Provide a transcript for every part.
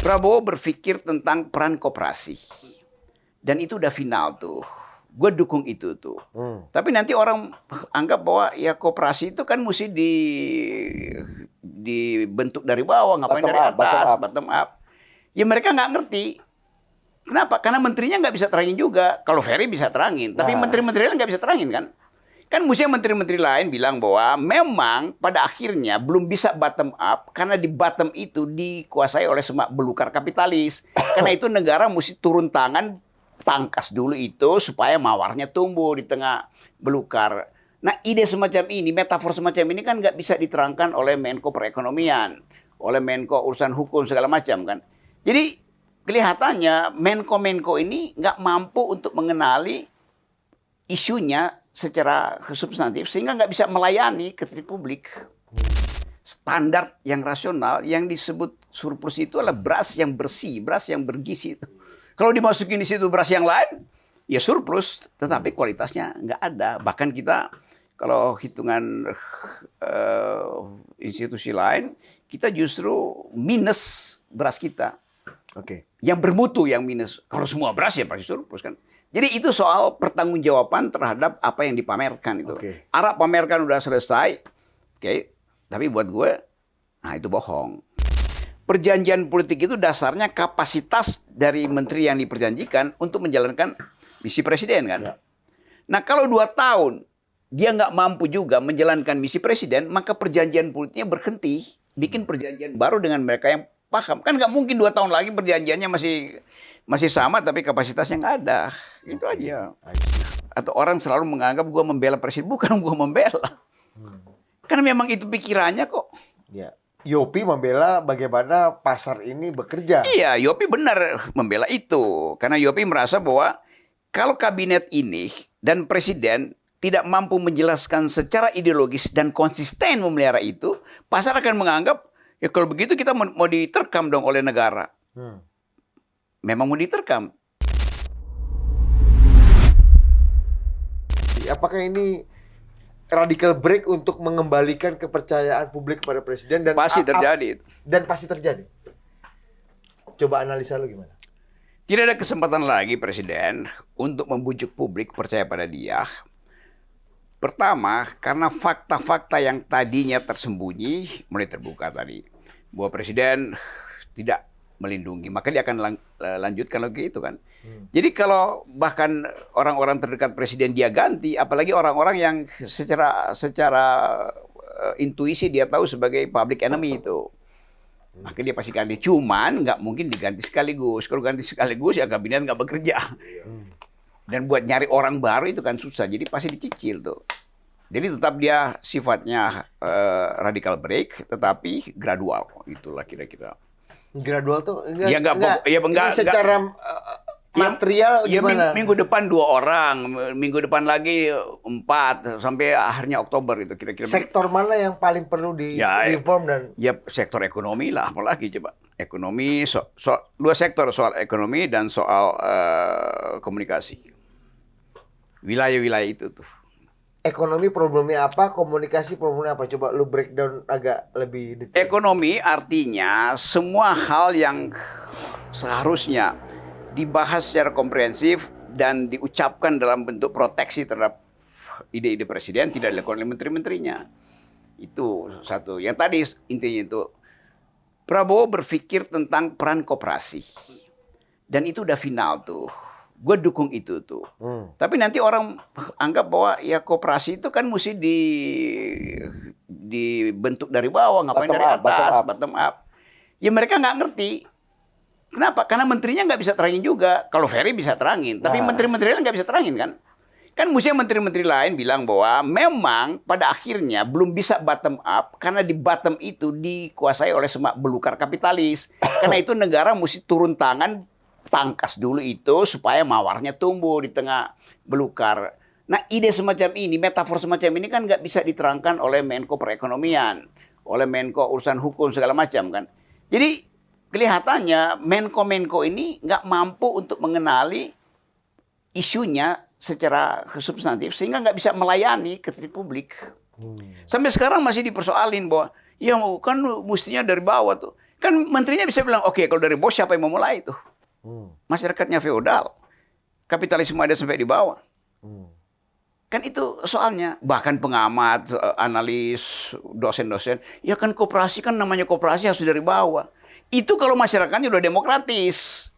Prabowo berpikir tentang peran koperasi. Dan itu udah final tuh. Gue dukung itu tuh. Tapi nanti orang anggap bahwa ya koperasi itu kan mesti dibentuk dari bawah, ngapain dari atas, bottom up. Ya mereka nggak ngerti. Kenapa? Karena menterinya nggak bisa terangin juga. Kalau Ferry bisa terangin, tapi menteri-menteri lain nggak bisa terangin kan? Kan mestinya menteri-menteri lain bilang bahwa memang pada akhirnya belum bisa bottom up karena di bottom itu dikuasai oleh semak belukar kapitalis. Karena itu negara mesti turun tangan, pangkas dulu itu supaya mawarnya tumbuh di tengah belukar. Nah ide semacam ini, metafor semacam ini kan nggak bisa diterangkan oleh Menko Perekonomian, oleh Menko urusan hukum segala macam kan. Jadi kelihatannya Menko-Menko ini nggak mampu untuk mengenali isunya secara substantif sehingga nggak bisa melayani ke publik. Standar yang rasional yang disebut surplus itu adalah beras yang bersih, beras yang bergizi. Kalau dimasukin di situ beras yang lain, ya surplus, tetapi kualitasnya nggak ada. Bahkan kita kalau hitungan institusi lain, kita justru minus beras kita. Yang bermutu yang minus. Kalau semua beras ya pasti surplus kan. Jadi itu soal pertanggungjawaban terhadap apa yang dipamerkan itu. Arab pamerkan udah selesai, tapi buat gue, nah itu bohong. Perjanjian politik itu dasarnya kapasitas dari menteri yang diperjanjikan untuk menjalankan misi presiden kan. Nah kalau 2 tahun dia nggak mampu juga menjalankan misi presiden, maka perjanjian politiknya berhenti, bikin perjanjian baru dengan mereka yang paham. Kan nggak mungkin 2 tahun lagi perjanjiannya masih sama tapi kapasitasnya nggak ada. Itu aja. Atau orang selalu menganggap gue membela presiden. Bukan gue membela. Karena memang itu pikirannya kok. Ya. Yopi membela bagaimana pasar ini bekerja. Iya, Yopi benar membela itu. Karena Yopi merasa bahwa kalau kabinet ini dan presiden tidak mampu menjelaskan secara ideologis dan konsisten memelihara itu, pasar akan menganggap, ya kalau begitu kita mau diterkam dong oleh negara. Memang mau diterkam. Apakah ini radical break untuk mengembalikan kepercayaan publik kepada presiden dan pasti terjadi. Dan pasti terjadi. Coba analisa lu gimana? Tidak ada kesempatan lagi presiden untuk membujuk publik percaya pada dia. Pertama, karena fakta-fakta yang tadinya tersembunyi mulai terbuka tadi. Bahwa presiden tidak melindungi, maka dia akan lanjutkan lagi itu kan. Jadi kalau bahkan orang-orang terdekat presiden dia ganti, apalagi orang-orang yang secara intuisi dia tahu sebagai public enemy itu, maka dia pasti ganti. Cuman nggak mungkin diganti sekaligus. Kalau ganti sekaligus ya kabinet nggak bekerja. Dan buat nyari orang baru itu kan susah. Jadi pasti dicicil tuh. Jadi tetap dia sifatnya radical break, tetapi gradual. Itulah kira-kira. Gradual tuh enggak secara material gimana? Minggu depan 2 orang, minggu depan lagi 4 sampai akhirnya Oktober itu kira-kira. Sektor mana yang paling perlu di reform dan? Ya sektor ekonomi lah, apalagi coba. Ekonomi, 2 sektor, soal ekonomi dan soal komunikasi. Wilayah-wilayah itu tuh. Ekonomi problemnya apa, komunikasi problemnya apa? Coba lu breakdown agak lebih detail. Ekonomi artinya semua hal yang seharusnya dibahas secara komprehensif dan diucapkan dalam bentuk proteksi terhadap ide-ide presiden tidak dilakukan oleh menteri-menterinya. Itu satu. Yang tadi intinya itu, Prabowo berpikir tentang peran koperasi. Dan itu udah final tuh. Gue dukung itu tuh. Tapi nanti orang anggap bahwa ya koperasi itu kan mesti dibentuk dari bawah, ngapain dari atas, bottom up. Ya mereka nggak ngerti. Kenapa? Karena menterinya nggak bisa terangin juga. Kalau Ferry bisa terangin, tapi menteri-menteri lain nggak bisa terangin kan? Kan mestinya menteri-menteri lain bilang bahwa memang pada akhirnya belum bisa bottom up karena di bottom itu dikuasai oleh semak belukar kapitalis. Karena itu negara mesti turun tangan, pangkas dulu itu supaya mawarnya tumbuh di tengah belukar. Nah ide semacam ini, metafor semacam ini kan nggak bisa diterangkan oleh Menko Perekonomian, oleh Menko urusan hukum segala macam kan. Jadi kelihatannya Menko-Menko ini nggak mampu untuk mengenali isunya secara substantif sehingga nggak bisa melayani ke publik. Sampai sekarang masih dipersoalin bahwa ya kan mestinya dari bawah tuh. Kan menterinya bisa bilang, oke, kalau dari bawah siapa yang mau mulai itu? Masyarakatnya feodal. Kapitalisme ada sampai di bawah. Kan itu soalnya. Bahkan pengamat, analis, dosen-dosen. Ya kan koperasi kan namanya koperasi harus dari bawah. Itu kalau masyarakatnya udah demokratis.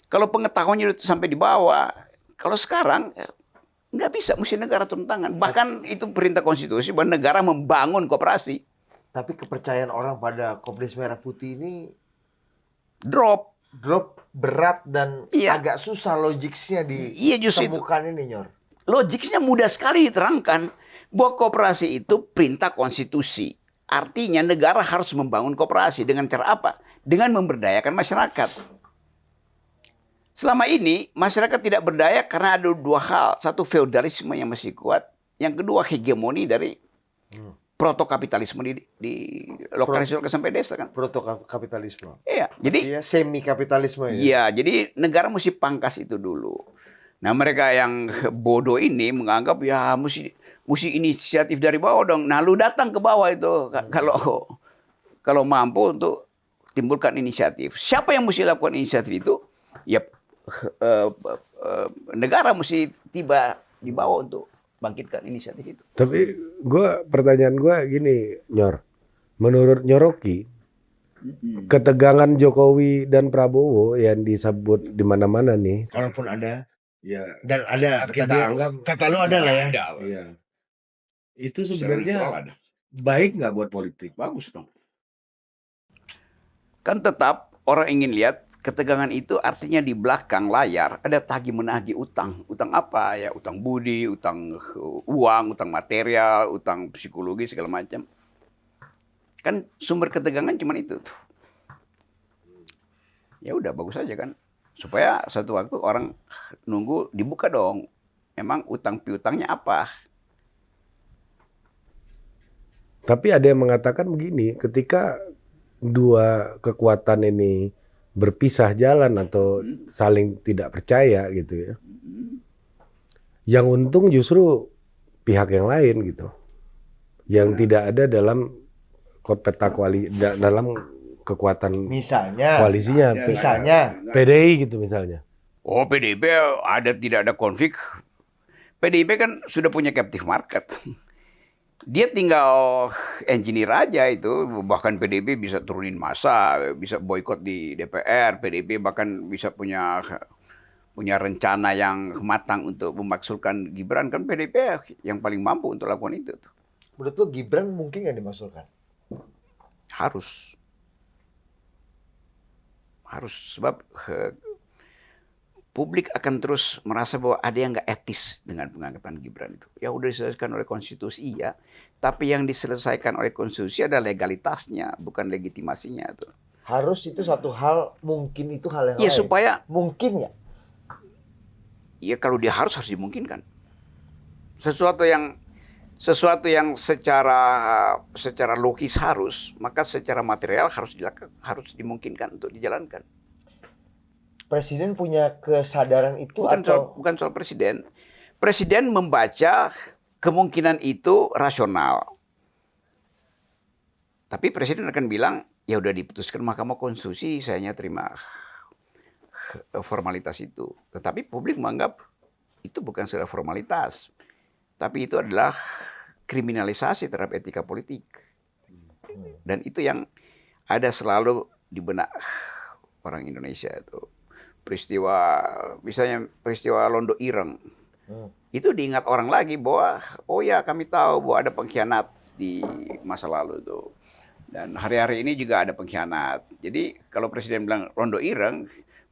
Kalau pengetahuannya udah sampai di bawah. Kalau sekarang nggak bisa, mesti negara turun tangan. Bahkan itu perintah konstitusi bahwa negara membangun koperasi. Tapi kepercayaan orang pada Kopdis Merah Putih ini Drop. berat dan Iya. agak susah logiknya Iya, justru itu. ditemukan ini, Nyor. Logiknya mudah sekali diterangkan. Bahwa koperasi itu perintah konstitusi. Artinya negara harus membangun koperasi. Dengan cara apa? Dengan memberdayakan masyarakat. Selama ini masyarakat tidak berdaya karena ada dua hal. Satu, feodalisme yang masih kuat. Yang kedua, hegemoni dari protokapitalisme di lokalisasi sampai desa kan. Protokapitalisme. Iya, jadi Iya, semi kapitalisme ya. iya, jadi negara mesti pangkas itu dulu. Nah, mereka yang bodoh ini menganggap ya mesti inisiatif dari bawah dong. Nah, lu datang ke bawah itu kalau mampu untuk timbulkan inisiatif. Siapa yang mesti lakukan inisiatif itu? Ya negara mesti tiba di bawah untuk bangkitkan inisiatif itu. Tapi pertanyaan gue gini, Nyor. Menurut Nyoroki, ketegangan Jokowi dan Prabowo yang disebut di mana-mana nih, Kalaupun ada, ya, dan ada kita anggap kata lu ada lah ya. iya. Itu sebenarnya baik nggak buat politik? Bagus dong. Kan tetap orang ingin lihat ketegangan itu artinya di belakang layar ada tagih-menagih utang. Utang apa ya? Utang budi, utang uang, utang material, utang psikologi segala macam. Kan sumber ketegangan cuma itu tuh. Ya udah bagus aja kan. Supaya suatu waktu orang nunggu dibuka dong. Emang utang piutangnya apa? Tapi ada yang mengatakan begini, ketika dua kekuatan ini berpisah jalan atau saling tidak percaya gitu ya, yang untung justru pihak yang lain gitu, yang tidak ada dalam peta dalam kekuatan Misalnya, koalisinya, PDI gitu misalnya. Oh, PDIP tidak ada konflik. PDIP kan sudah punya captive market. Dia tinggal engineer aja itu. Bahkan PDIP bisa turunin massa, bisa boykot di DPR. PDIP bahkan bisa punya rencana yang matang untuk memaksulkan Gibran. Kan PDIP yang paling mampu untuk lakukan itu. menurut lu Gibran mungkin nggak dimasukkan? Harus. Sebab publik akan terus merasa bahwa ada yang nggak etis dengan pengangkatan Gibran itu. Ya udah diselesaikan oleh konstitusi, iya. Tapi yang diselesaikan oleh konstitusi ada legalitasnya, bukan legitimasinya tuh. Harus itu satu hal, mungkin itu hal yang Ya lain. supaya, Mungkin ya? ya kalau dia harus dimungkinkan. Sesuatu yang secara logis harus, maka secara material harus dimungkinkan untuk dijalankan. Presiden punya kesadaran itu Bukan soal presiden. Presiden membaca kemungkinan itu rasional. Tapi presiden akan bilang, ya udah diputuskan Mahkamah Konstitusi, saya terima formalitas itu. Tetapi publik menganggap itu bukan sekedar formalitas. Tapi itu adalah kriminalisasi terhadap etika politik. Dan itu yang ada selalu di benak orang Indonesia itu. Misalnya peristiwa Londo Ireng. Itu diingat orang lagi bahwa, oh ya kami tahu bahwa ada pengkhianat di masa lalu itu. Dan hari-hari ini juga ada pengkhianat. Jadi kalau presiden bilang Londo Ireng,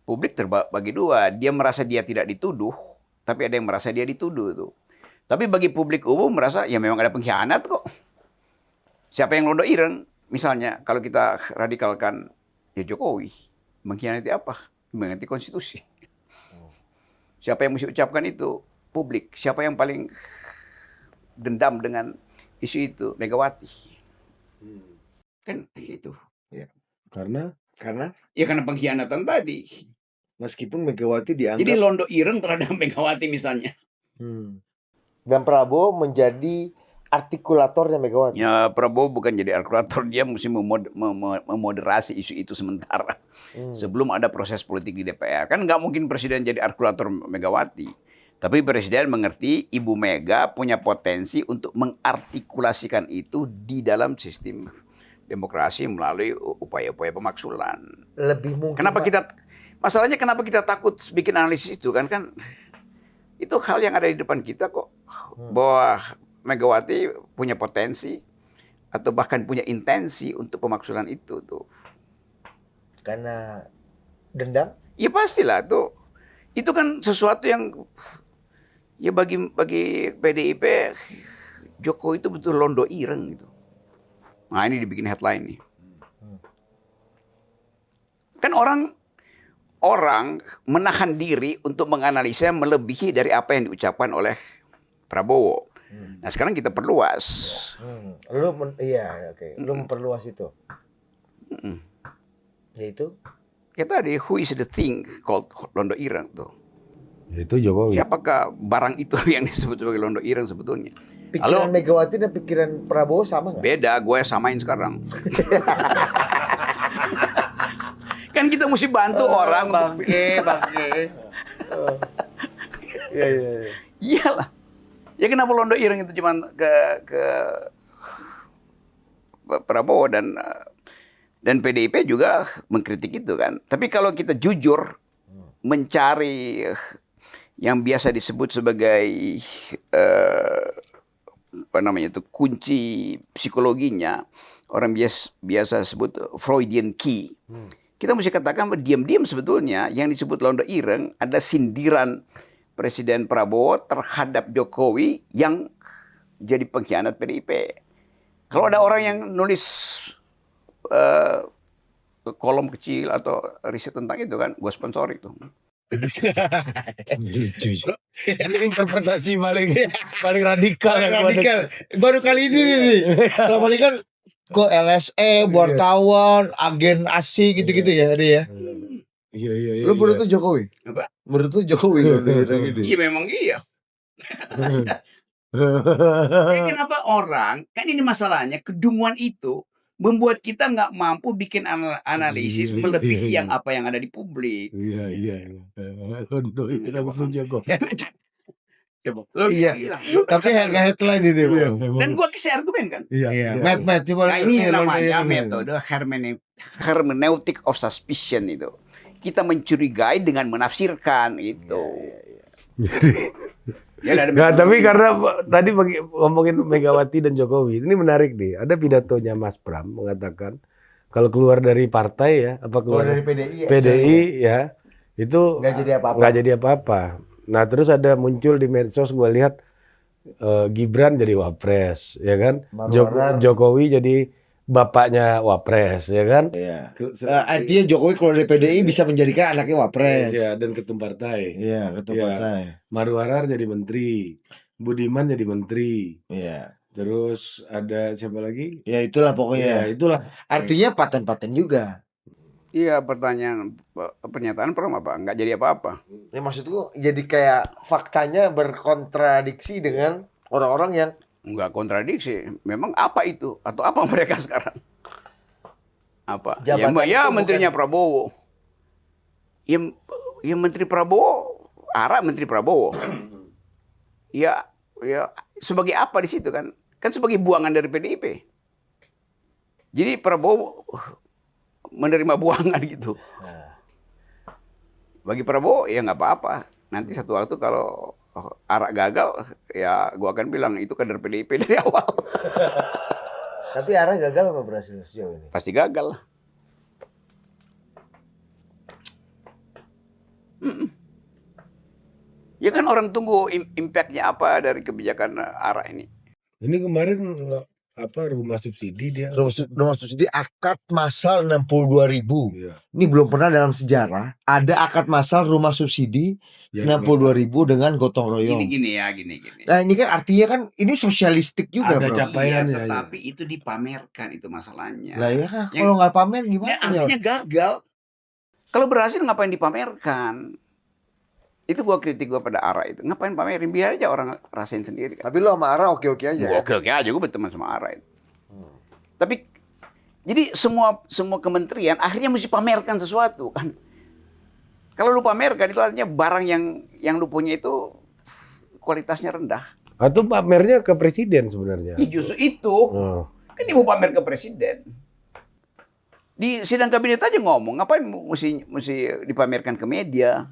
publik terbagi dua. Dia merasa dia tidak dituduh, tapi ada yang merasa dia dituduh itu. Tapi bagi publik umum merasa ya memang ada pengkhianat kok. Siapa yang Londo Ireng? Misalnya kalau kita radikalkan ya Jokowi. Mengkhianati apa? Mengkhianati konstitusi. Siapa yang mesti ucapkan itu? Publik. Siapa yang paling dendam dengan isu itu? Megawati. Kan itu. Ya. Karena Ya karena pengkhianatan tadi. meskipun Megawati dianggap Jadi Londo Ireng terhadap Megawati misalnya. Dan Prabowo menjadi artikulatornya Megawati. Ya Prabowo bukan jadi artikulator, dia mesti memoderasi isu itu sementara. Sebelum ada proses politik di DPR. Kan nggak mungkin presiden jadi artikulator Megawati. Tapi presiden mengerti Ibu Mega punya potensi untuk mengartikulasikan itu di dalam sistem demokrasi melalui upaya-upaya pemaksulan. Lebih mungkin. Masalahnya kenapa kita takut bikin analisis itu kan itu hal yang ada di depan kita kok. Bahwa Megawati punya potensi atau bahkan punya intensi untuk pemaksulan itu tuh. Karena dendam? Ya pastilah tuh. Itu kan sesuatu yang ya bagi PDIP Jokowi itu betul londo ireng gitu. Nah, ini dibikin headline nih. Kan orang menahan diri untuk menganalisa melebihi dari apa yang diucapkan oleh Prabowo. Nah, sekarang kita perluas. Lu memperluas itu. Yaitu? Ya tadi, who is the thing called londo ireng tuh. Itu Jokowi. Siapakah barang itu yang disebut sebagai londo ireng sebetulnya? Pikiran Megawati dan pikiran Prabowo sama nggak? Beda, gue samain sekarang. Kan kita mesti bantu orang. Bangke. Iya. Iyalah. Ya kenapa londo ireng itu cuma ke Prabowo dan PDIP juga mengkritik itu kan. Tapi kalau kita jujur mencari yang biasa disebut sebagai kunci psikologinya, orang biasa sebut Freudian key. Kita mesti katakan bahwa diam-diam sebetulnya yang disebut londo ireng ada sindiran Presiden Prabowo terhadap Jokowi yang jadi pengkhianat PDIP. Kalau ada orang yang nulis kolom kecil atau riset tentang itu kan, gue sponsor itu. Ini interpretasi paling radikal. Baru kali ini nih. Selama ini kan kok LSM, wartawan, agen asing gitu-gitu ya ada ya. Iya. Lu menurut tuh Jokowi? Apa? Menurut tuh Jokowi Iya memang iya. Kenapa orang, kan ini masalahnya, kedunguan itu membuat kita nggak mampu bikin analisis melebihi yang apa yang ada di publik. Iya. Londo ireng Jokowi. Iya. Tapi headline ini, Bang. Dan gua kasih argumen kan. Iya. Matt coba. Nah, ini namanya metode hermeneutic of suspicion itu. Kita mencurigai dengan menafsirkan itu. Nggak, tapi karena tadi ngomongin Megawati dan Jokowi, ini menarik nih. Ada pidatonya Mas Pram mengatakan kalau keluar dari partai ya, keluar dari PDI ya, itu nggak jadi apa-apa. Nah terus ada muncul di medsos, gue lihat Gibran jadi wapres, ya kan? Jokowi jadi bapaknya wapres, ya kan? Iya. Artinya Jokowi keluar dari PDI bisa menjadikan anaknya wapres. Iya, dan ketum partai. Iya, ketum partai. Marwarar jadi menteri, Budiman jadi menteri. Iya. Terus ada siapa lagi? Ya itulah pokoknya. Ya, itulah. Artinya paten-paten juga. Iya, pernyataan Pram apa? Nggak jadi apa-apa. Ya maksudku jadi kayak faktanya berkontradiksi dengan orang-orang yang Nggak kontradiksi. Memang apa itu? Atau apa mereka sekarang? Apa? Ya menterinya Prabowo. Ya Menteri Prabowo, Menteri Prabowo. Ya sebagai apa di situ kan? Kan sebagai buangan dari PDIP. Jadi Prabowo menerima buangan gitu. Bagi Prabowo ya nggak apa-apa. Nanti satu waktu kalau Arak gagal, ya gua akan bilang itu kader PDIP dari awal. Tapi Arak gagal apa berhasil sejauh ini? Pasti gagal lah. Ya kan orang tunggu impact-nya apa dari kebijakan Arak ini. Ini kemarin rumah subsidi dia. Rumah subsidi akad massal 62.000. Iya. Ini belum pernah dalam sejarah ada akad massal rumah subsidi 62.000 dengan gotong royong. Gini. Nah ini kan artinya kan ini sosialistik juga, ada bro. capaiannya. Ya, tetapi itu dipamerkan itu masalahnya. Lah ya kan kalau nggak pamer gimana? Artinya gagal. Kalau berhasil ngapain dipamerkan? Itu gua kritik gua pada Ara itu. Ngapain pamerin? Biar aja orang rasain sendiri kan. Tapi lo sama Ara oke-oke aja. Gua oke-oke aja, gua berteman sama Ara itu. Tapi jadi semua kementerian akhirnya mesti pamerkan sesuatu kan. Kalau lu pamerkan itu artinya barang yang lu punya itu kualitasnya rendah. Atau pamernya ke presiden sebenarnya. Justru itu. Oh. Kan dia mau pamer ke presiden. Di sidang kabinet aja ngomong, ngapain mesti dipamerkan ke media?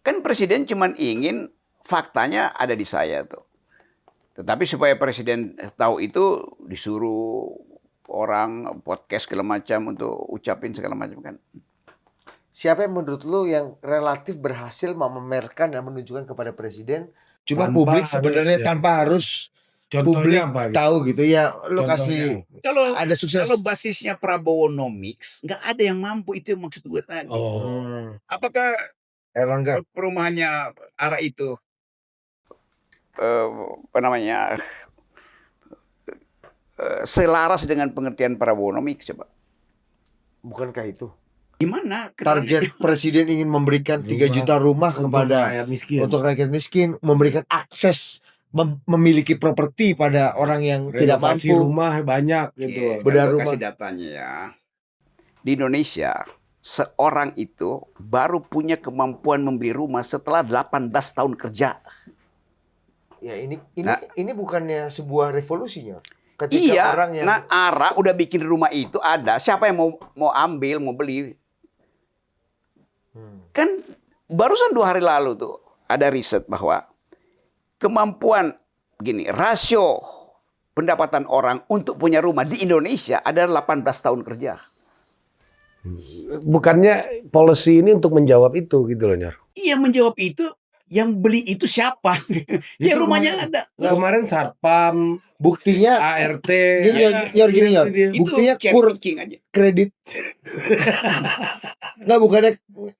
Kan presiden cuma ingin faktanya ada di saya tuh. Tetapi supaya presiden tahu itu disuruh orang podcast segala macam untuk ucapin segala macam kan. Siapa yang menurut lu yang relatif berhasil memamerkan dan menunjukkan kepada presiden? Cuma Tanpa publik harus, sebenarnya ya. tanpa harus Contohnya publik apa gitu? tahu gitu ya. Lo Contohnya. kasih Kalau ada sukses. kalau basisnya Prabowo Nomics, nggak ada yang mampu, itu yang maksud gue tadi. Oh. Apakah Erlangga. perumahannya arah itu apa namanya selaras dengan pengertian Prabowo Nomics coba? Bukankah itu? Gimana? Target presiden ingin memberikan 3 juta rumah kepada rakyat miskin. untuk rakyat miskin, memberikan akses memiliki properti pada orang yang tidak Renovasi mampu. rumah banyak gitu. Oke, Bedah kan gua rumah. kasih datanya ya. Di Indonesia, seorang itu baru punya kemampuan membeli rumah setelah 18 tahun kerja. Ya ini Nah. ini bukannya sebuah revolusinya. Ketika Iya, orang yang nah Ara udah bikin rumah itu ada. Siapa yang mau ambil, mau beli? Kan barusan 2 hari lalu tuh ada riset bahwa kemampuan gini, rasio pendapatan orang untuk punya rumah di Indonesia adalah 18 tahun kerja. Bukannya policy ini untuk menjawab itu gitu loh, Nyor. Iya, menjawab itu, yang beli itu siapa? Ya Itu rumahnya kemarin- ada. Kemarin Satpam, buktinya ART, gini, gini, Itu buktinya Itu kur cherry picking aja. kredit nggak bukannya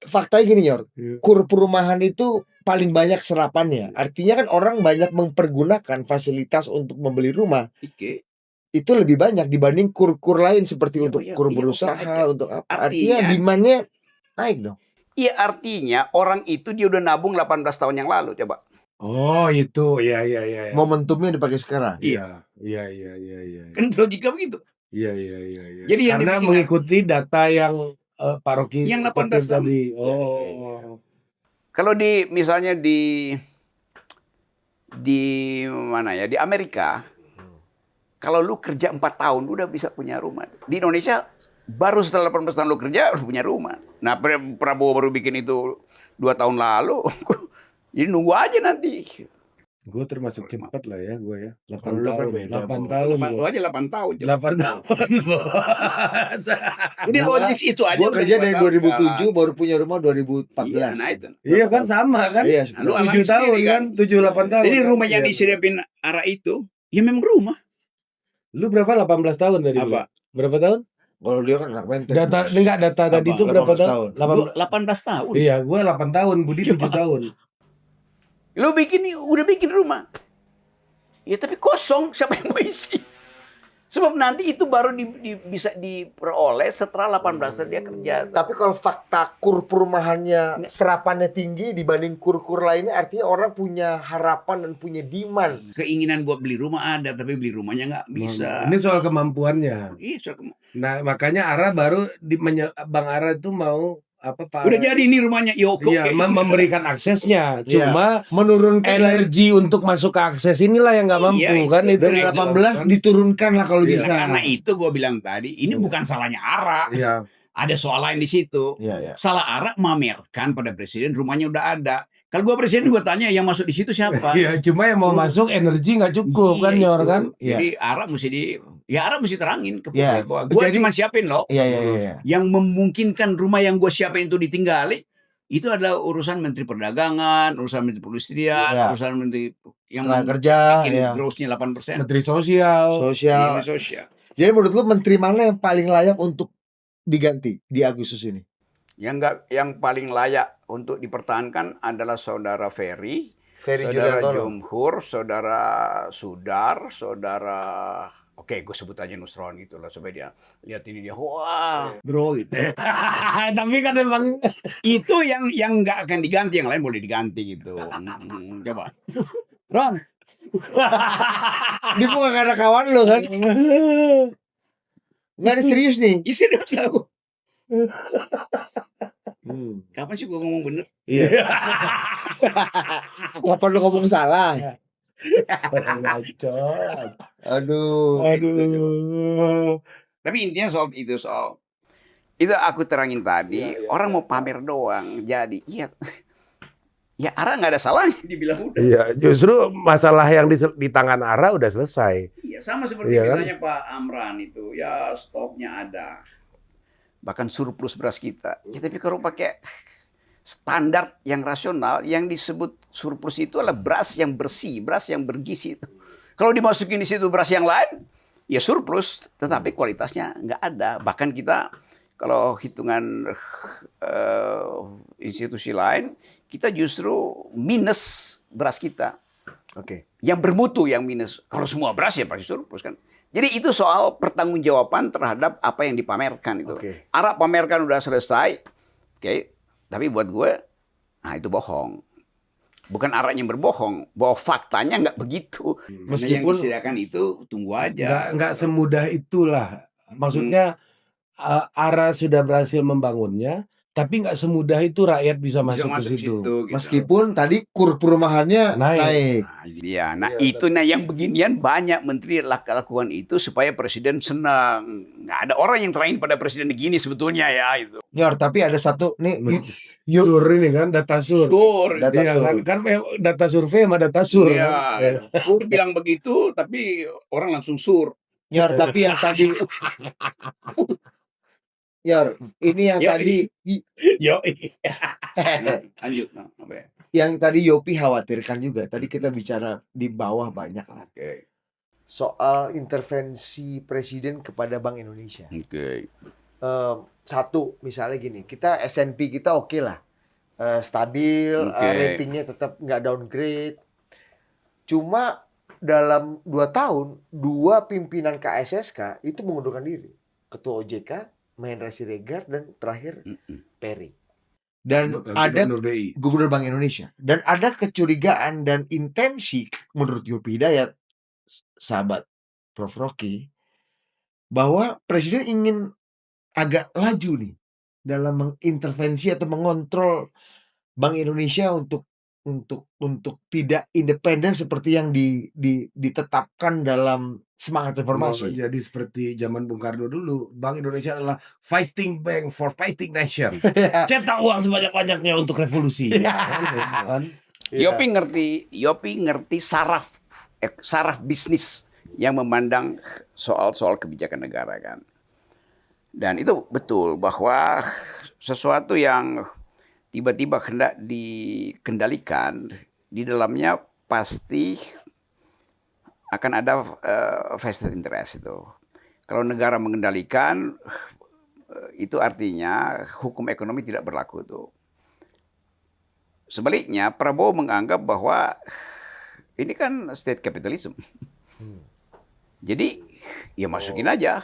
faktanya gini Nyor, kur perumahan itu paling banyak serapannya, artinya kan orang banyak mempergunakan fasilitas untuk membeli rumah Oke. itu lebih banyak dibanding kur-kur lain seperti Iya, untuk iya, kur iya, berusaha oke. untuk apa, artinya Artinya- demandnya naik dong. Iya, artinya orang itu dia udah nabung 18 tahun yang lalu, coba. Oh itu, ya. Momentumnya dipakai sekarang. Iya. Kan logika begitu. Iya. Jadi yang Karena dibikin- mengikuti data yang Pak Rocky Yang 18 kutip tadi. tahun. Oh. Kalau misalnya di mana ya, di Amerika, kalau lu kerja 4 tahun lu udah bisa punya rumah. Di Indonesia baru setelah 18 tahun lu kerja lu punya rumah. Nah, Prabowo baru bikin itu 2 tahun lalu. Jadi nunggu aja nanti. Gue termasuk cepat lah ya, gue ya. 8 Kalau lu kan tahun. beda, 8 Bro. tahun. Lu aja 8 tahun. 8 tahun. Jadi logik itu aja. Gua udah kerja 2 dari tahun. 2007 baru punya rumah Iya, 2014. nah itu. Iya kan sama kan? Iya, Lu alami 7 tahun sendiri, kan? 7-8 tahun. Jadi kan? rumah yang Iya. disediain arah itu, ya memang rumah. Lu berapa? 18 tahun tadi? Apa? Bro? Berapa tahun? Kalau dia kan anak menteng. Data tadi itu berapa 18 tahun? tahun? 18 tahun. Iya, gue 8 tahun, Budi 7 tahun. Lu udah bikin rumah. Ya tapi kosong, siapa yang mau isi? Sebab nanti itu baru bisa diperoleh setelah 18 tahun dia kerja. Tapi kalau fakta kur perumahannya serapannya tinggi dibanding kur-kur lainnya, artinya orang punya harapan dan punya demand. Keinginan buat beli rumah ada, tapi beli rumahnya nggak bisa. Ini soal kemampuannya. Iya, Nah, makanya Ara baru Bang Ara itu mau apa Pak? udah jadi ini rumahnya, ya oke. Iya, memberikan aksesnya. Iya. Cuma Menurunkan energi untuk masuk ke akses inilah yang nggak mampu Iya, kan itu. dari 18 diturunkan lah kalau Iya. bisa. Karena itu gue bilang tadi, ini bukan salahnya Ara. Iya. Ada soal lain di situ. Iya, iya. Salah Ara mamerkan pada presiden rumahnya udah ada. Kalau gue presiden gue tanya yang masuk di situ siapa? Iya, cuma yang mau masuk energi nggak cukup kan Iya, Nyor itu. kan? Jadi Ara mesti terangin ke Iya. publik bahwa gue Jadi- cuma siapin loh. Iya, iya, iya. Yang memungkinkan rumah yang gue siapin itu ditinggali, itu adalah urusan Menteri Perdagangan, urusan Menteri Perindustrian, Iya. urusan Menteri yang Tenaga kerja, bikin iya. growth-nya 8%. Menteri Sosial. Sosial. Menteri Sosial. Jadi menurut lu menteri mana yang paling layak untuk diganti di Agustus ini? Yang paling layak untuk dipertahankan adalah Saudara Ferry, Ferry Saudara Juliantono. Jumhur, Saudara Sudar, Saudara Oke, gue sebut aja Nusron gitu loh supaya dia lihat ini dia wah Bro gitu. tapi kan memang itu yang nggak akan diganti, yang lain boleh diganti gitu. Coba Ron. Dia bukan karena kawan lo kan. Nggak ada serius nih. Isi dong aku. Kapan sih gue ngomong bener? Iya. Kapan lo ngomong salah? Aduh. Tapi intinya soal itu aku terangin tadi, orang mau pamer doang. Jadi ya Ara nggak ada salahnya dibilang udah. Iya, justru masalah yang di tangan Ara udah selesai. Iya, sama seperti Iya kan? misalnya Pak Amran itu, ya stoknya ada. Bahkan surplus beras kita. Ya, tapi kalau pakai standar yang rasional, yang disebut surplus itu adalah beras yang bersih, beras yang bergizi itu. Kalau dimasukin di situ beras yang lain, ya surplus, tetapi kualitasnya nggak ada. Bahkan kita kalau hitungan institusi lain, kita justru minus beras kita. Oke. Yang bermutu yang minus. Kalau semua beras ya pasti surplus kan. Jadi itu soal pertanggungjawaban terhadap apa yang dipamerkan itu. Oke. Arah pamerkan udah selesai. Oke. Tapi buat gue, nah itu bohong. Bukan arahnya berbohong, bahwa faktanya nggak begitu. Meskipun yang disediakan itu tunggu aja. Nggak semudah itulah. Maksudnya Ara sudah berhasil membangunnya, tapi nggak semudah itu rakyat bisa masuk ke situ. Gitu. Meskipun tadi kur perumahannya naik. Nah, itu yang beginian banyak menteri lakukan itu supaya presiden senang. Nggak ada orang yang terakhir pada presiden begini sebetulnya ya itu. Yor, tapi ada satu nih. Sur ini kan data sur. Data Iya, sur. kan data survei sama data sur. Iya, Kan? Sur bilang begitu tapi orang langsung sur. Yor, tapi yang tadi Yor, ini yang tadi Yo. Lanjut. Apa ya? yang tadi Yopi khawatirkan juga. Tadi kita bicara di bawah banyak lah. Oke. Soal intervensi presiden kepada Bank Indonesia. Oke. Satu, misalnya gini, kita S&P kita oke lah. Stabil, ratingnya tetap nggak downgrade. Cuma dalam 2 tahun, 2 pimpinan KSSK itu mengundurkan diri. Ketua OJK, Mahendra Siregar, dan terakhir Peri. Dan ada Gubernur Bank Indonesia. Dan ada kecurigaan dan intensi menurut Yopi Hidayat, sahabat Prof. Rocky, bahwa Presiden ingin agak laju nih dalam mengintervensi atau mengontrol Bank Indonesia untuk tidak independen seperti yang ditetapkan dalam semangat reformasi. Jadi seperti zaman Bung Karno dulu, Bank Indonesia adalah fighting bank for fighting nation. Cetak uang sebanyak-banyaknya untuk revolusi. Kan? Yopi ngerti saraf bisnis yang memandang soal kebijakan negara kan. Dan itu betul bahwa sesuatu yang tiba-tiba hendak dikendalikan, di dalamnya pasti akan ada vested interest itu. Kalau negara mengendalikan, itu artinya hukum ekonomi tidak berlaku itu. Sebaliknya, Prabowo menganggap bahwa ini kan state capitalism. Jadi, ya masukin aja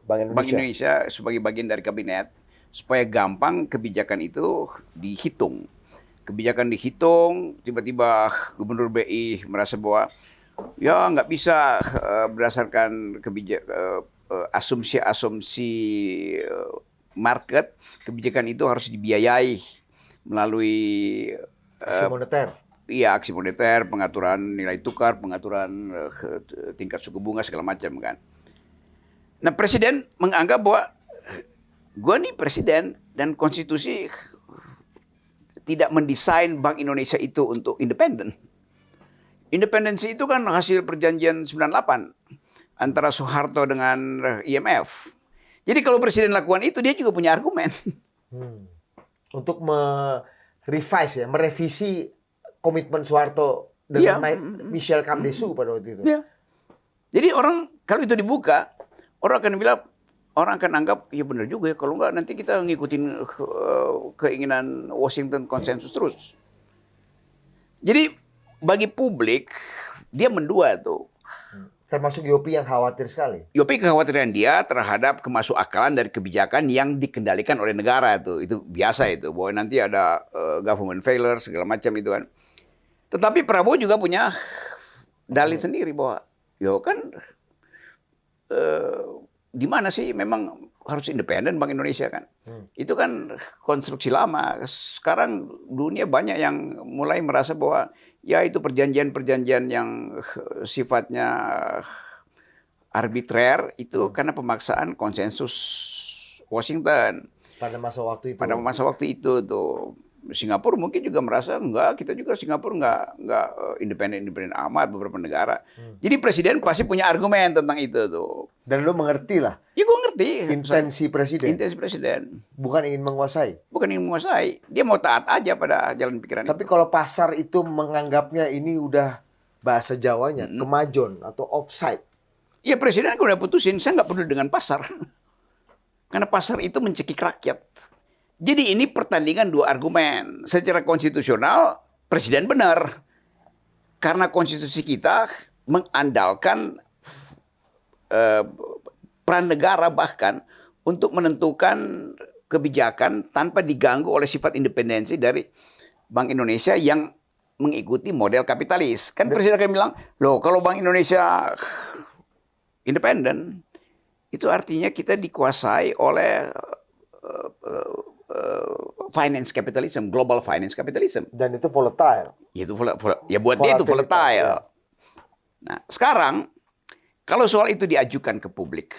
Bank Indonesia sebagai bagian dari kabinet, supaya gampang kebijakan itu dihitung. Kebijakan dihitung, tiba-tiba Gubernur BI merasa bahwa ya nggak bisa berdasarkan asumsi-asumsi market, kebijakan itu harus dibiayai melalui aksi moneter. Iya, aksi moneter, pengaturan nilai tukar, pengaturan tingkat suku bunga segala macam kan. Nah, Presiden menganggap bahwa gue nih presiden dan konstitusi tidak mendesain Bank Indonesia itu untuk independen. Independensi itu kan hasil perjanjian 98 antara Soeharto dengan IMF. Jadi kalau presiden lakukan itu, dia juga punya argumen. Untuk merevisi komitmen Soeharto dengan Michel Kamdesu pada waktu itu. Ya. Jadi kalau itu dibuka, orang akan anggap, ya benar juga ya, kalau enggak nanti kita ngikutin keinginan Washington konsensus terus. Jadi bagi publik, dia mendua tuh. Termasuk Yopi yang khawatir sekali. Yopi kekhawatiran dia terhadap kemasukakalan dari kebijakan yang dikendalikan oleh negara itu biasa itu, bahwa nanti ada government failure segala macam itu kan. Tetapi Prabowo juga punya dalil sendiri bahwa yo kan di mana sih memang harus independen Bank Indonesia kan. Itu kan konstruksi lama. Sekarang dunia banyak yang mulai merasa bahwa ya itu perjanjian-perjanjian yang sifatnya arbitrer itu karena pemaksaan konsensus Washington. Pada masa waktu itu. Pada masa waktu itu tuh. Singapura mungkin juga merasa enggak, kita juga Singapura enggak independen amat beberapa negara. Jadi presiden pasti punya argumen tentang itu tuh. Dan lu mengerti lah. Ya gue ngerti. Intensi presiden. Intensi presiden. Bukan ingin menguasai. Bukan ingin menguasai. Dia mau taat aja pada jalan pikiran Tapi itu. kalau pasar itu menganggapnya ini udah bahasa Jawanya kemajon atau offside. Ya presiden kan udah putusin, saya nggak peduli dengan pasar. Karena pasar itu mencekik rakyat. Jadi ini pertandingan dua argumen. Secara konstitusional, presiden benar. Karena konstitusi kita mengandalkan peran negara bahkan untuk menentukan kebijakan tanpa diganggu oleh sifat independensi dari Bank Indonesia yang mengikuti model kapitalis. Kan presiden akan bilang, loh kalau Bank Indonesia independen, itu artinya kita dikuasai oleh finance capitalism, global finance capitalism. Dan itu volatile. Ya buat dia itu volatile. Nah, sekarang kalau soal itu diajukan ke publik,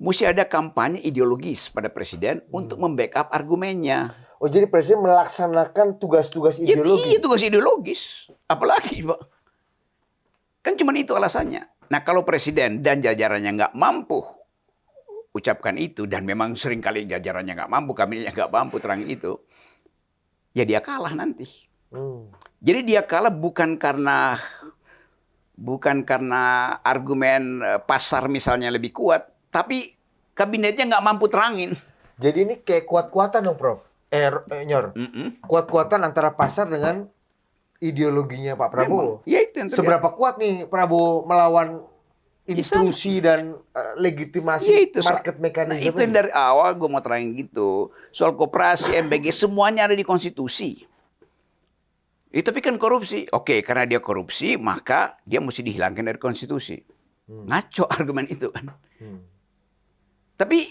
mesti ada kampanye ideologis pada presiden untuk membackup argumennya. Oh, jadi presiden melaksanakan tugas-tugas ideologi. Iya, tugas ideologis. Apalagi, Pak. Kan cuma itu alasannya. Nah, kalau presiden dan jajarannya nggak mampu ucapkan itu, dan memang seringkali jajarannya nggak mampu, kabinetnya nggak mampu terangin itu, ya dia kalah nanti. Jadi dia kalah bukan karena argumen pasar misalnya lebih kuat, tapi kabinetnya nggak mampu terangin. Jadi ini kayak kuat-kuatan dong, Prof. Nyor. Kuat-kuatan antara pasar dengan ideologinya Pak Prabowo. Ya, itu yang terjadi. Seberapa kuat nih Prabowo melawan intrusi dan legitimasi market mechanism? Nah, itu yang dari awal gue mau terangin gitu. Soal koperasi, MBG, semuanya ada di konstitusi. Tapi kan korupsi. Oke, karena dia korupsi, maka dia mesti dihilangkan dari konstitusi. Ngaco argumen itu kan. Tapi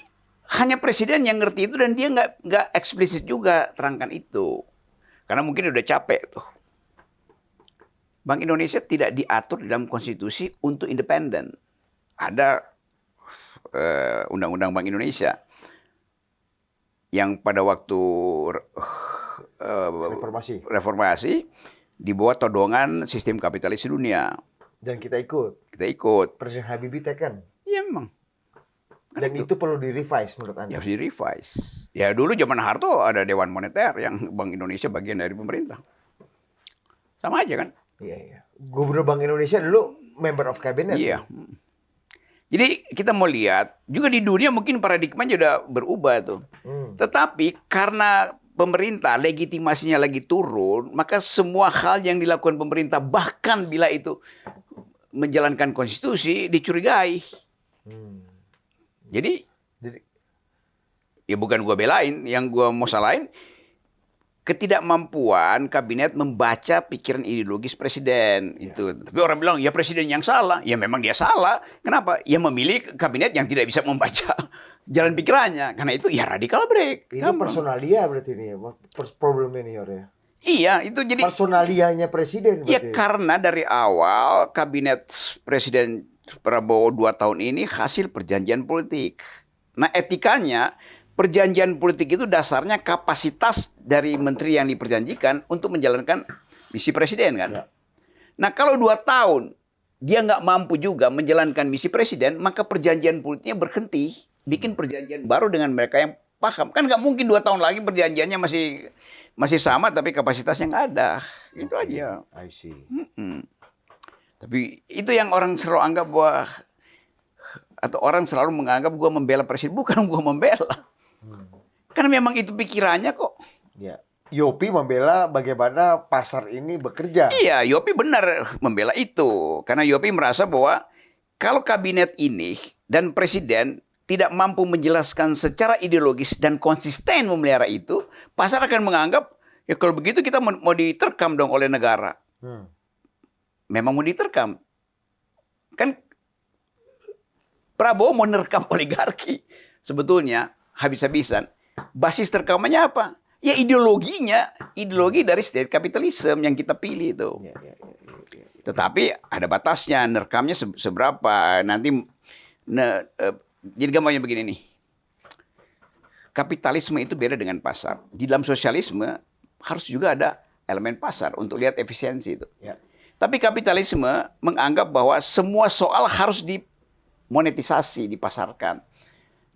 hanya presiden yang ngerti itu, dan dia nggak eksplisit juga terangkan itu. Karena mungkin udah capek tuh. Bank Indonesia tidak diatur dalam konstitusi untuk independen. Ada Undang-Undang Bank Indonesia yang pada waktu reformasi dibuat todongan sistem kapitalis dunia. Dan kita ikut. Presiden Habibie teken. Iya memang. Dan itu perlu di-revise menurut Anda? Ya harus di-revise. Ya dulu zaman Harto ada Dewan Moneter yang Bank Indonesia bagian dari pemerintah. Sama aja kan? Iya. Gubernur Bank Indonesia dulu member of cabinet. Iya. Jadi kita mau lihat, juga di dunia mungkin paradigmanya udah berubah tuh. Tetapi karena pemerintah legitimasinya lagi turun, maka semua hal yang dilakukan pemerintah, bahkan bila itu menjalankan konstitusi, dicurigai. Jadi ya bukan gua belain, yang gua mau salahin ketidakmampuan kabinet membaca pikiran ideologis presiden itu. Tapi orang bilang ya presiden yang salah. Ya memang dia salah. Kenapa? Ya memilih kabinet yang tidak bisa membaca jalan pikirannya. Karena itu ya radical break. Itu personalia berarti ini ya. Problem ini ya. Iya, itu jadi personalianya presiden berarti. Ya karena dari awal kabinet Presiden Prabowo 2 tahun ini hasil perjanjian politik. Nah, etikanya perjanjian politik itu dasarnya kapasitas dari menteri yang diperjanjikan untuk menjalankan misi presiden kan. Ya. Nah kalau 2 tahun dia nggak mampu juga menjalankan misi presiden, maka perjanjian politiknya berhenti, bikin perjanjian baru dengan mereka yang paham. Kan nggak mungkin 2 tahun lagi perjanjiannya masih sama tapi kapasitasnya nggak ada. Itu aja. I see. Tapi itu yang orang selalu anggap bahwa, atau orang selalu menganggap gue membela presiden. Bukan gue membela. Karena memang itu pikirannya kok. Ya. Yopi membela bagaimana pasar ini bekerja. Iya, Yopi benar membela itu. Karena Yopi merasa bahwa kalau kabinet ini dan presiden tidak mampu menjelaskan secara ideologis dan konsisten memelihara itu, pasar akan menganggap, ya kalau begitu kita mau diterkam dong oleh negara. Memang mau diterkam. Kan Prabowo mau nerkam oligarki. Sebetulnya habis-habisan. Basis terkamannya apa? Ya ideologinya, ideologi dari state capitalism yang kita pilih itu. Tetapi ada batasnya, nerekamnya seberapa. Nanti, jadi gampangnya begini nih. Kapitalisme itu beda dengan pasar. Di dalam sosialisme harus juga ada elemen pasar untuk lihat efisiensi itu. Tapi kapitalisme menganggap bahwa semua soal harus dimonetisasi, dipasarkan.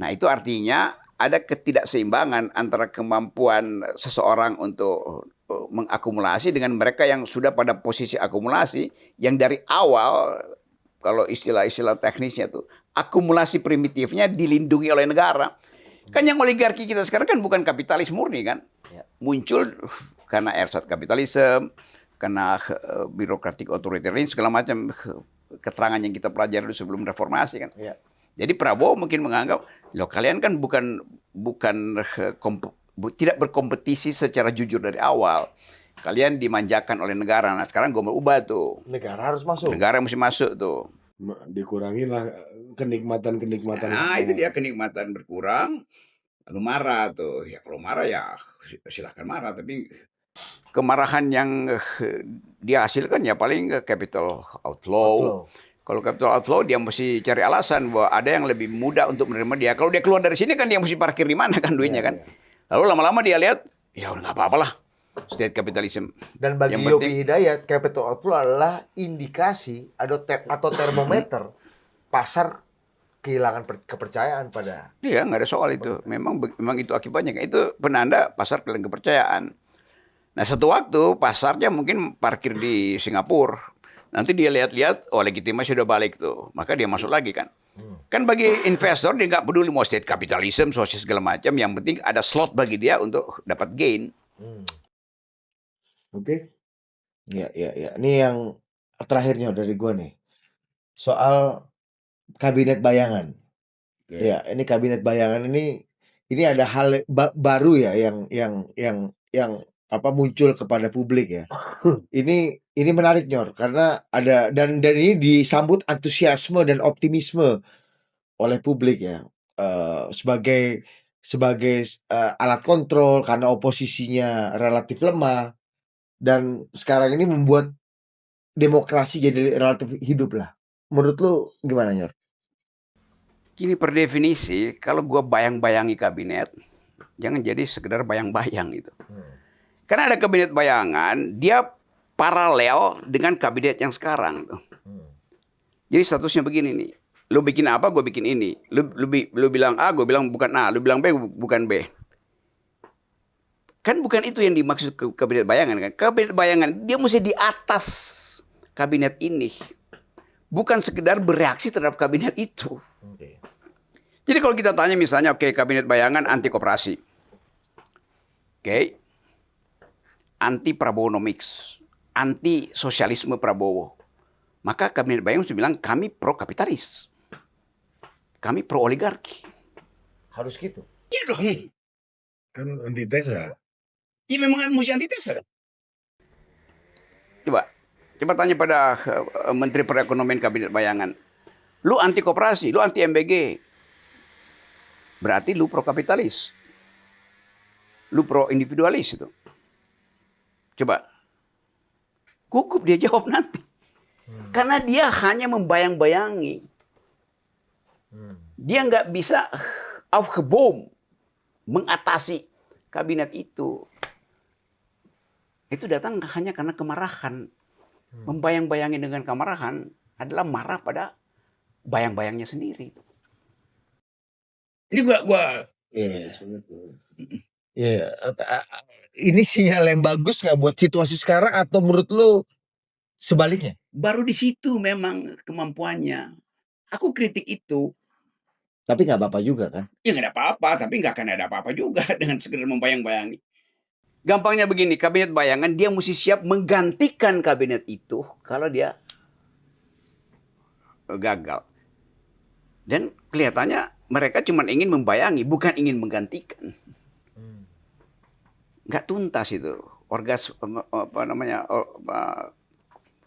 Nah itu artinya ada ketidakseimbangan antara kemampuan seseorang untuk mengakumulasi dengan mereka yang sudah pada posisi akumulasi yang dari awal, kalau istilah-istilah teknisnya tuh, akumulasi primitifnya dilindungi oleh negara. Kan yang oligarki kita sekarang kan bukan kapitalis murni kan. Muncul karena ersat kapitalisme, karena birokratik authoritarian segala macam keterangan yang kita pelajari dulu sebelum reformasi kan. Jadi Prabowo mungkin menganggap, loh kalian kan tidak berkompetisi secara jujur dari awal. Kalian dimanjakan oleh negara. Nah sekarang gue mau ubah tuh. Negara harus masuk. Negara mesti masuk tuh. Dikurangilah kenikmatan-kenikmatan. Nah itu dia, kenikmatan berkurang. Lalu marah tuh. Ya kalau marah ya silahkan marah. Tapi kemarahan yang dia hasilkan ya paling capital outflow. Kalau capital outflow dia mesti cari alasan bahwa ada yang lebih mudah untuk menerima dia. Kalau dia keluar dari sini kan dia mesti parkir di mana kan duitnya kan. Lalu lama-lama dia lihat, ya udah nggak apa-apa lah. State capitalism. Dan bagi Yopi Hidayat, capital outflow adalah indikasi atau termometer pasar kehilangan kepercayaan pada. Iya, nggak ada soal itu. Memang itu akibatnya. Itu penanda pasar kehilangan kepercayaan. Nah satu waktu pasarnya mungkin parkir di Singapura. Nanti dia lihat-lihat, oh legitimasi sudah balik tuh. Maka dia masuk lagi kan. Kan bagi investor dia nggak peduli mau state capitalism, sosial segala macam. Yang penting ada slot bagi dia untuk dapat gain. Oke. Ya. Ini yang terakhirnya dari gue nih. Soal kabinet bayangan. Ya, ini kabinet bayangan ini ada hal baru ya yang muncul kepada publik ya. Ini menarik Nyor karena ada dan ini disambut antusiasme dan optimisme oleh publik ya. Sebagai alat kontrol karena oposisinya relatif lemah dan sekarang ini membuat demokrasi jadi relatif hidup lah. Menurut lu gimana Nyor? Gini per definisi, kalau gua bayang-bayangi kabinet, jangan jadi sekedar bayang-bayang gitu. Karena ada kabinet bayangan, dia paralel dengan kabinet yang sekarang tuh. Jadi statusnya begini nih. Lu bikin apa, gue bikin ini. Lu bilang A, gue bilang bukan A. Lu bilang B, bukan B. Kan bukan itu yang dimaksud kabinet bayangan kan. Kabinet bayangan, dia mesti di atas kabinet ini. Bukan sekedar bereaksi terhadap kabinet itu. Jadi kalau kita tanya misalnya, oke, kabinet bayangan anti koperasi. Oke. Anti Prabowonomics. Anti sosialisme Prabowo. Maka kabinet bayangan mesti bilang, kami pro kapitalis. Kami pro oligarki. Harus gitu. Iya dong. Kan antitesa. Iya memang mesti antitesa. Coba tanya pada Menteri Perekonomian Kabinet Bayangan. Lu anti koperasi, lu anti MBG. Berarti lu pro kapitalis. Lu pro individualis itu. Coba. Gugup dia jawab nanti. Karena dia hanya membayang-bayangi. Dia nggak bisa aufgebom mengatasi kabinet itu. Itu datang hanya karena kemarahan. Membayang-bayangi dengan kemarahan adalah marah pada bayang-bayangnya sendiri. Ini gua Ini sinyal yang bagus nggak buat situasi sekarang atau menurut lu sebaliknya? baru di situ memang kemampuannya. Aku kritik itu. Tapi nggak apa-apa juga kan? Ya nggak ada apa-apa, tapi nggak akan ada apa-apa juga dengan sekedar membayang-bayangi. Gampangnya begini, kabinet bayangan dia mesti siap menggantikan kabinet itu kalau dia gagal. Dan kelihatannya mereka cuma ingin membayangi, bukan ingin menggantikan. Nggak tuntas itu.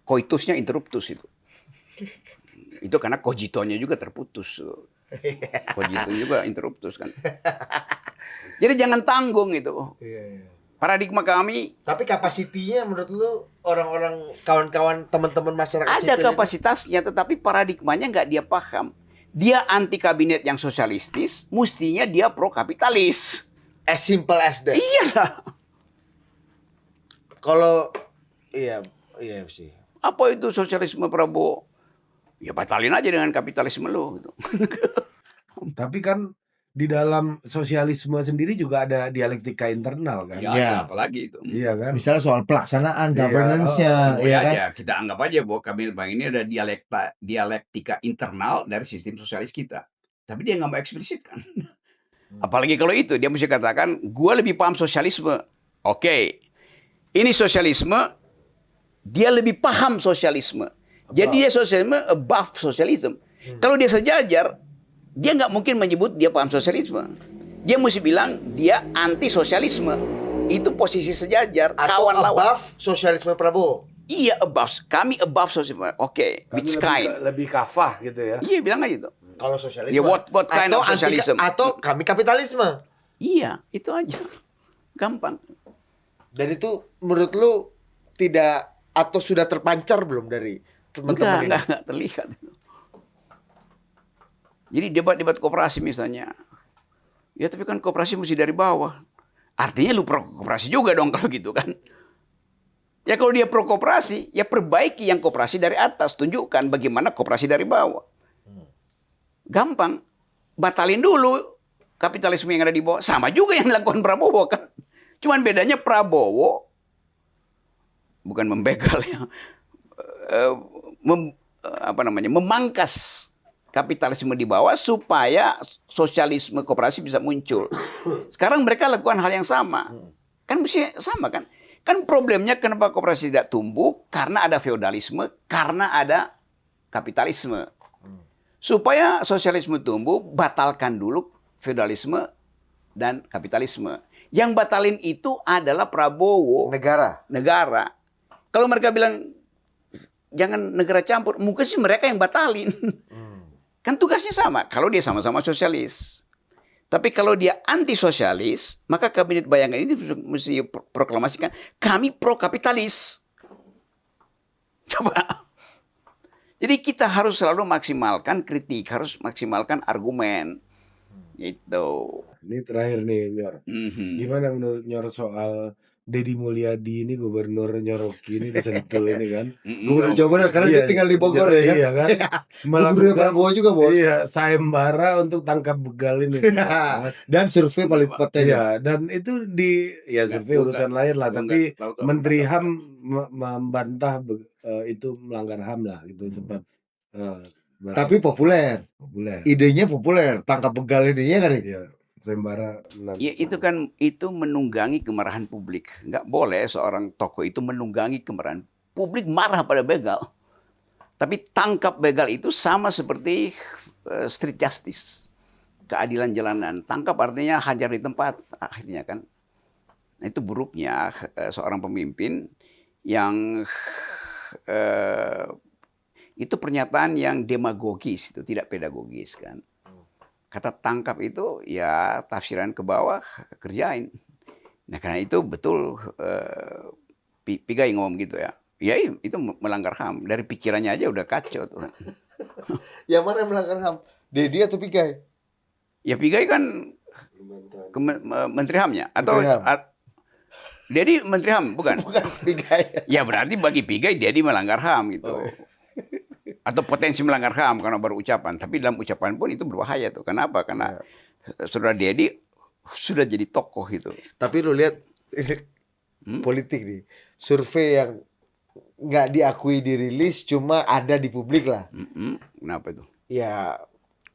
Koitusnya interruptus itu. Itu karena cogitonya juga terputus. Cogito juga interruptus kan. Jadi jangan tanggung itu. Paradigma kami. Tapi kapasitinya menurut lu orang-orang kawan-kawan teman-teman masyarakat Ada kapasitasnya, tetapi paradigmanya nggak dia paham. Dia anti kabinet yang sosialistis, mestinya dia pro kapitalis. As simple as that. Iyalah. Kalau iya sih. Apa itu sosialisme Prabowo? Ya batalin aja dengan kapitalisme lo. Gitu. Tapi kan di dalam sosialisme sendiri juga ada dialektika internal kan. Ya. Apalagi itu. Iya kan. Misalnya soal pelaksanaan, Iya, governance-nya, Boleh ya kan? aja kita anggap aja bahwa kabinet bang ini ada dialektika internal dari sistem sosialis kita. Tapi dia nggak mau eksplisit kan. Apalagi kalau itu dia mesti katakan, gue lebih paham sosialisme. Oke, ini sosialisme, dia lebih paham sosialisme. Jadi dia sosialisme above sosialisme. Kalau dia sejajar, dia nggak mungkin menyebut dia paham sosialisme. Dia mesti bilang dia anti sosialisme. Itu posisi sejajar, Atau kawan lawan. above sosialisme Prabowo. Iya above, kami above sosialisme. Oke, which kind? Lebih kafah gitu ya. Iya bilang aja itu. Kalau sosialisme. Ya, what kind of socialism? Atau kami kapitalisme. Iya, itu aja. Gampang. Dan itu menurut lu tidak atau sudah terpancar belum dari teman-teman ini? Enggak terlihat. Jadi debat-debat koperasi misalnya. Ya tapi kan koperasi mesti dari bawah. Artinya lu pro koperasi juga dong kalau gitu kan. Ya kalau dia pro koperasi, ya perbaiki yang koperasi dari atas. Tunjukkan bagaimana koperasi dari bawah. Gampang. Batalin dulu kapitalisme yang ada di bawah. Sama juga yang dilakukan Prabowo kan. Cuman bedanya Prabowo bukan membegal ya. Memangkas kapitalisme di bawah supaya sosialisme koperasi bisa muncul. Sekarang mereka lakukan hal yang sama. Kan mesti sama kan? Kan problemnya kenapa koperasi tidak tumbuh? Karena ada feodalisme, karena ada kapitalisme. Supaya sosialisme tumbuh, batalkan dulu feodalisme dan kapitalisme. Yang batalin itu adalah Prabowo. Negara. Kalau mereka bilang jangan negara campur, mungkin sih mereka yang batalin. Kan tugasnya sama. Kalau dia sama-sama sosialis. Tapi kalau dia anti sosialis, maka kabinet bayangan ini mesti proklamasikan kami pro kapitalis. Coba. Jadi kita harus selalu maksimalkan kritik, harus maksimalkan argumen. Gitu. Ini terakhir nih, Nyor. Gimana menurut Nyor soal Deddy Mulyadi ini gubernur Nyoroki ini di Sentul ini kan? Gubernur Jawa Barat karena dia tinggal di Bogor ya kan? Iya kan? Gubernur Prabowo juga bos. Iya, sayembara untuk tangkap begal ini. Dan survei paling potensi. Iya, dan itu survei urusan lain lah. Tapi Menteri HAM membantah itu melanggar HAM lah gitu sempat. Tapi populer. Idenya populer. Tangkap begal ini ya kan? Iya. Sayembara. Ya itu menunggangi kemarahan publik. Nggak boleh seorang tokoh itu menunggangi kemarahan publik, marah pada begal. Tapi tangkap begal itu sama seperti street justice, keadilan jalanan. Tangkap artinya hajar di tempat akhirnya kan. Nah, itu buruknya seorang pemimpin yang itu pernyataan yang demagogis, itu tidak pedagogis kan. Kata tangkap itu ya tafsiran ke bawah, kerjain. Nah karena itu betul Pigai ngomong gitu ya. Ya itu melanggar HAM. Dari pikirannya aja udah kacau tuh. Yang mana yang melanggar HAM? Deddy atau Pigai? Ya Pigai kan Menteri HAM-nya. Atau Deddy Menteri HAM, bukan? Bukan Pigai. Ya berarti bagi Pigai Deddy melanggar HAM gitu. Atau potensi melanggar HAM karena baru ucapan. Tapi dalam ucapan pun itu berbahaya tuh. Kenapa? Karena saudara Deddy sudah jadi tokoh itu. Tapi lu lihat politik nih. Survei yang nggak diakui dirilis cuma ada di publik lah. Kenapa itu? Ya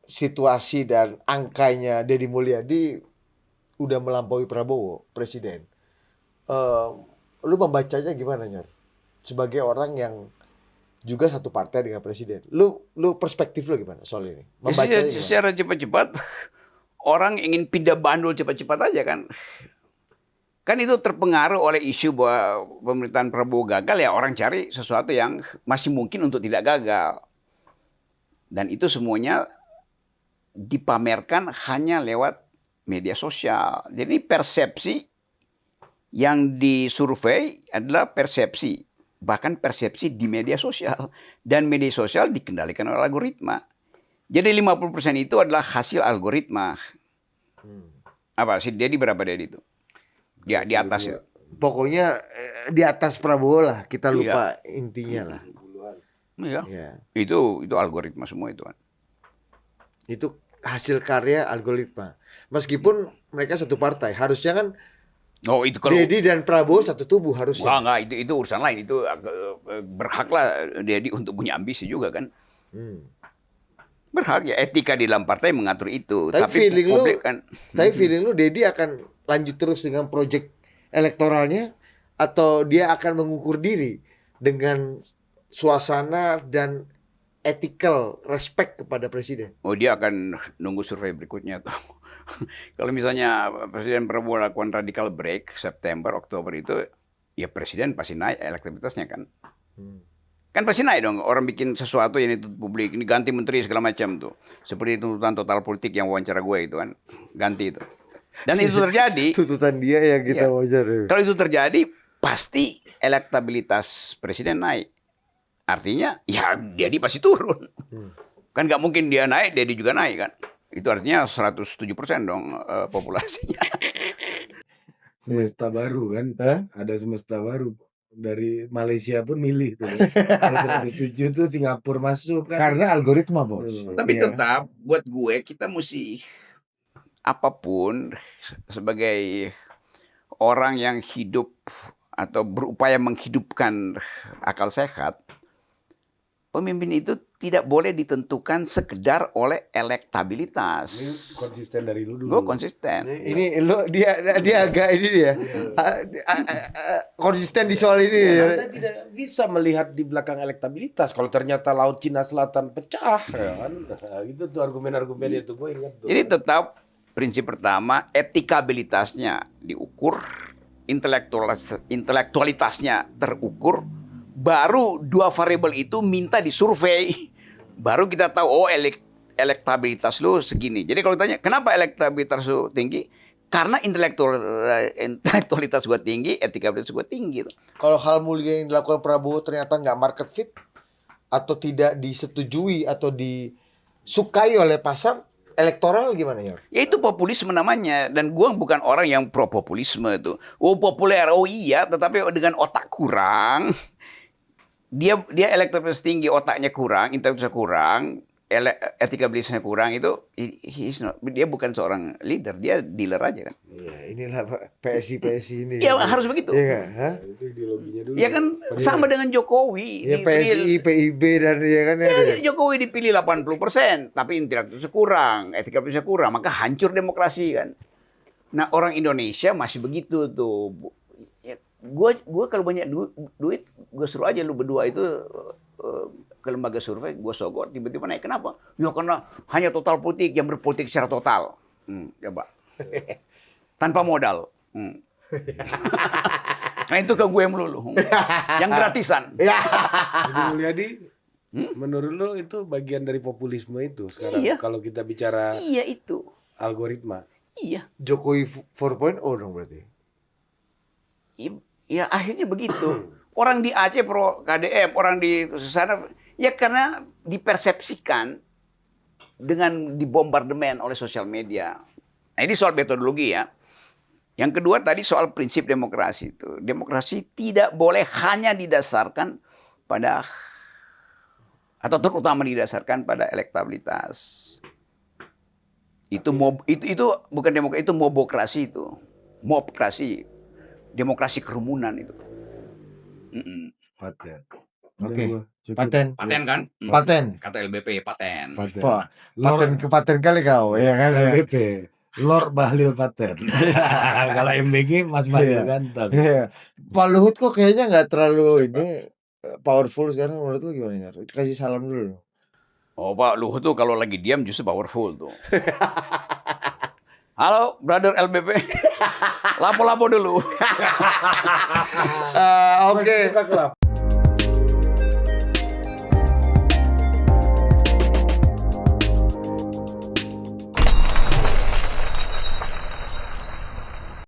situasi dan angkanya Deddy Mulyadi udah melampaui Prabowo, presiden. lu membacanya gimana, Nyor? Sebagai orang yang juga satu partai dengan presiden. Lu perspektif lu gimana soal ini? Membacanya gimana? Secara cepat-cepat orang ingin pindah bandul cepat-cepat aja kan. Kan itu terpengaruh oleh isu bahwa pemerintahan Prabowo gagal, ya orang cari sesuatu yang masih mungkin untuk tidak gagal. Dan itu semuanya dipamerkan hanya lewat media sosial. Jadi persepsi yang disurvei adalah persepsi, bahkan persepsi di media sosial. Dan media sosial dikendalikan oleh algoritma. Jadi 50% itu adalah hasil algoritma. Apa sih, Dedi berapa Dedi itu? Dia di atas ya. Pokoknya di atas Prabowo lah, kita lupa intinya lah. Iya. Ya. Itu algoritma semua itu kan. Itu hasil karya algoritma. Meskipun mereka satu partai, harusnya kan Oh, itu kalau Dedi dan Prabowo satu tubuh harusnya. enggak, itu urusan lain. Itu berhaklah Dedi untuk punya ambisi juga kan. Berhak ya, etika di dalam partai mengatur itu. Tapi feeling lu, publik kan. tapi feeling lu Dedi akan lanjut terus dengan proyek elektoralnya, atau dia akan mengukur diri dengan suasana dan ethical respect kepada presiden? Oh, dia akan nunggu survei berikutnya tuh. Kalau misalnya Presiden Prabowo lakukan radical break September, Oktober itu, ya presiden pasti naik elektabilitasnya kan. Kan pasti naik dong. Orang bikin sesuatu yang itu publik, ini ganti menteri segala macam tuh. Seperti tuntutan Total Politik yang wawancara gue itu kan, ganti itu. Dan itu terjadi. Tuntutan dia yang kita wajar. Kalau itu terjadi, pasti elektabilitas presiden naik. Artinya, ya Dedi pasti turun. Kan nggak mungkin dia naik, Dedi juga naik kan. Itu artinya 107% dong populasinya. Semesta baru kan? Ada semesta baru. Dari Malaysia pun milih tuh. Kalau 107 tuh Singapura masuk kan. Karena algoritma, Bos. Tapi tetap buat gue, kita mesti apapun sebagai orang yang hidup atau berupaya menghidupkan akal sehat, pemimpin itu tidak boleh ditentukan sekedar oleh elektabilitas. Ini konsisten dari lu dulu. Gue konsisten. Ini lo dia agak ini dia. Konsisten di soal ini. Ya, Anda tidak bisa melihat di belakang elektabilitas. Kalau ternyata Laut Cina Selatan pecah, ya kan? Nah, itu tuh argumen-argumen itu gue ingat tuh. Jadi tetap prinsip pertama, etikabilitasnya diukur, intelektualitasnya terukur, baru dua variabel itu minta disurvei. Baru kita tahu, oh elektabilitas lu segini. Jadi kalau ditanya, kenapa elektabilitas lu tinggi? Karena intelektualitas gua tinggi, etikabilitas gua tinggi. Kalau hal mulia yang dilakukan Prabowo ternyata nggak market fit, atau tidak disetujui atau disukai oleh pasar elektoral, gimana ya? Ya itu populisme namanya. Dan gua bukan orang yang pro populisme itu. Oh populer, oh iya, tetapi dengan otak kurang. Dia elektabilitas tinggi, otaknya kurang, intelektualitasnya kurang, etikabilitasnya kurang, itu dia bukan seorang leader, dia dealer aja kan. Iya, inilah PSI ini. Ya harus begitu. Iya, Itu ideologinya dulu. Ya kan sama dengan Jokowi. Ya PSI, PIB dan ya kan ya. Jokowi dipilih 80%, tapi intelektualitasnya kurang, etikabilitasnya kurang, maka hancur demokrasi kan. Nah orang Indonesia masih begitu tuh. Gue kalau banyak duit, gue suruh aja lu berdua itu ke lembaga survei, gue sogok, tiba-tiba naik. Kenapa? Ya karena hanya Total Politik yang berpolitik secara total. Coba. Tanpa modal. Karena itu ke gue melulu. Yang gratisan. Jadi Mulyadi, menurut lo itu bagian dari populisme itu sekarang. Iya. Kalau kita bicara Iya itu. algoritma. Iya. Jokowi 4.0 dong berarti. Ya akhirnya begitu. Orang di Aceh pro KDM, orang di sana, ya karena dipersepsikan dengan dibombardemen oleh sosial media. Nah ini soal metodologi ya. Yang kedua tadi soal prinsip demokrasi itu. Demokrasi tidak boleh hanya didasarkan pada, atau terutama didasarkan pada elektabilitas. Itu bukan demokrasi, itu mobokrasi itu. Mobokrasi. Demokrasi kerumunan itu. Paten. Oke. Paten. Paten kan? Paten. Kata LBP paten. Paten ke paten kali kau, ya kan? LBP. Lord Bahlil Pater. Kalau MBG Mas Bahlil Iya. Ganteng. Iya. Pak Luhut kok kayaknya nggak terlalu ini powerful sekarang, menurut lu gimana Nyar? Kasih salam dulu. Oh Pak Luhut tuh kalau lagi diam justru powerful tuh. Halo, brother LBP. Lapo-lapo dulu. Oke.